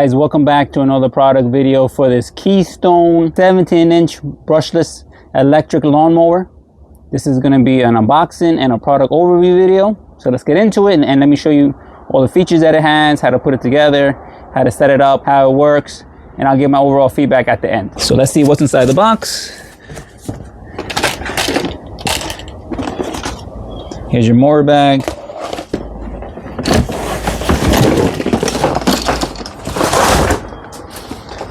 guys, welcome back to another product video for this Keenstone 17-inch brushless electric lawnmower. This is going to be an unboxing and a product overview video. So let's get into it and let me show you all the features that it has, how to put it together, how to set it up, how it works, and I'll give my overall feedback at the end. So let's see what's inside the box. Here's your mower bag.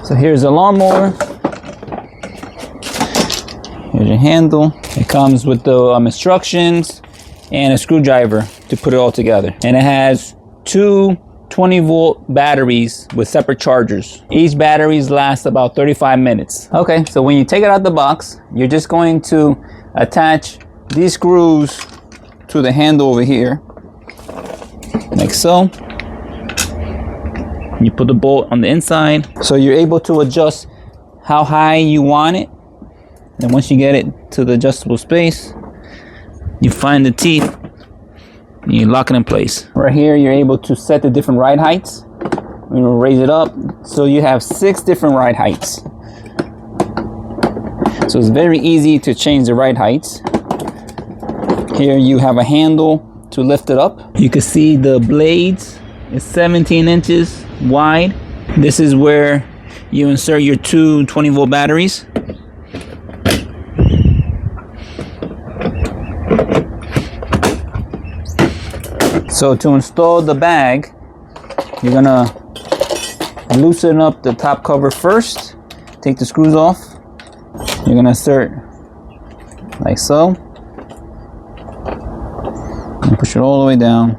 So here's the lawnmower. Here's your handle. It comes with the instructions and a screwdriver to put it all together. And it has two 20-volt batteries with separate chargers. Each batteries last about 35 minutes. Okay, so when you take it out the box, you're just going to attach these screws to the handle over here, like so. You put the bolt on the inside, so you're able to adjust how high you want it. And once you get it to the adjustable space, you find the teeth and you lock it in place. Right here, you're able to set the different ride heights. We're gonna raise it up, so you have 6 different ride heights. So it's very easy to change the ride heights. Here you have a handle to lift it up. You can see the blades is 17 inches wide. This is where you insert your two 20-volt batteries. So to install the bag, you're gonna loosen up the top cover first. Take the screws off. You're gonna insert like so. And push it all the way down.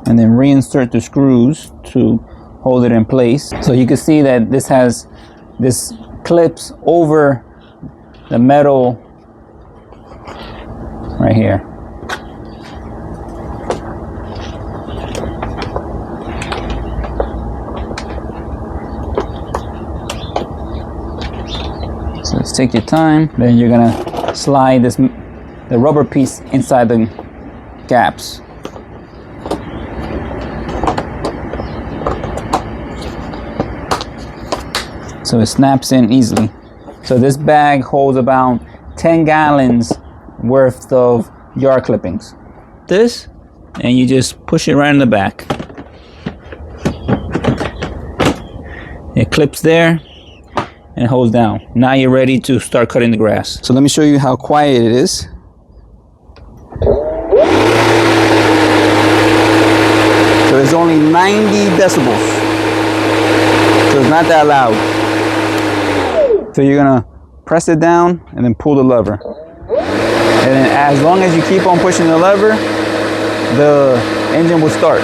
And then reinsert the screws to hold it in place. So you can see that this clips over the metal right here. So let's take your time. Then you're gonna slide the rubber piece inside the gaps. So it snaps in easily. So this bag holds about 10 gallons worth of yard clippings. This, and you just push it right in the back. It clips there and holds down. Now you're ready to start cutting the grass. So let me show you how quiet it is. So it's only 90 decibels. So it's not that loud. So you're gonna press it down and then pull the lever. And then as long as you keep on pushing the lever, the engine will start.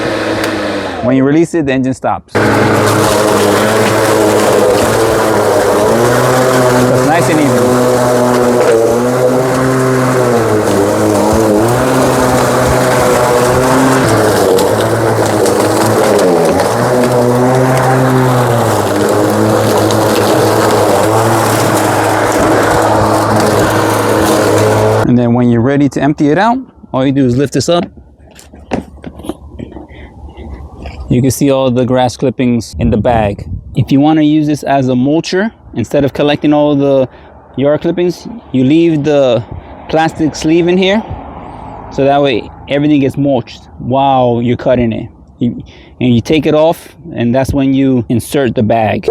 When you release it, the engine stops. That's nice and easy. And then when you're ready to empty it out, all you do is lift this up. You can see all the grass clippings in the bag. If you want to use this as a mulcher, instead of collecting all the yard clippings, you leave the plastic sleeve in here. So that way everything gets mulched while you're cutting it. And you take it off, and that's when you insert the bag.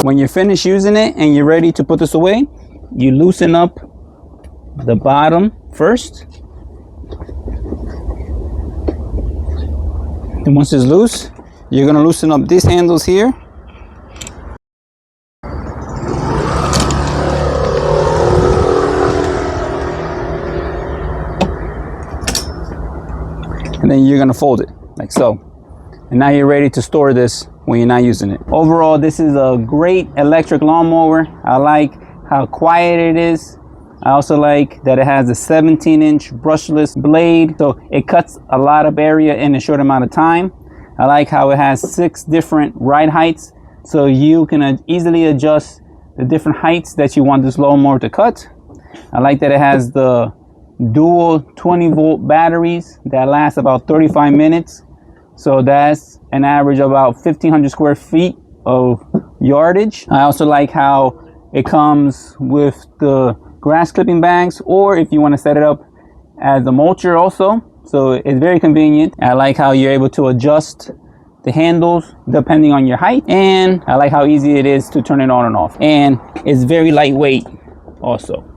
When you're finished using it and you're ready to put this away, you loosen up the bottom first. And once it's loose, you're going to loosen up these handles here. And then you're going to fold it like so. And now you're ready to store this when you're not using it. Overall, this is a great electric lawnmower. I like how quiet it is. I also like that it has a 17-inch brushless blade, so it cuts a lot of area in a short amount of time. I like how it has 6 different ride heights, so you can easily adjust the different heights that you want this lawnmower to cut. I like that it has the dual 20-volt batteries that last about 35 minutes. So that's an average of about 1,500 square feet of yardage. I also like how it comes with the grass clipping bags, or if you want to set it up as a mulcher also. So it's very convenient. I like how you're able to adjust the handles depending on your height, and I like how easy it is to turn it on and off, and it's very lightweight also.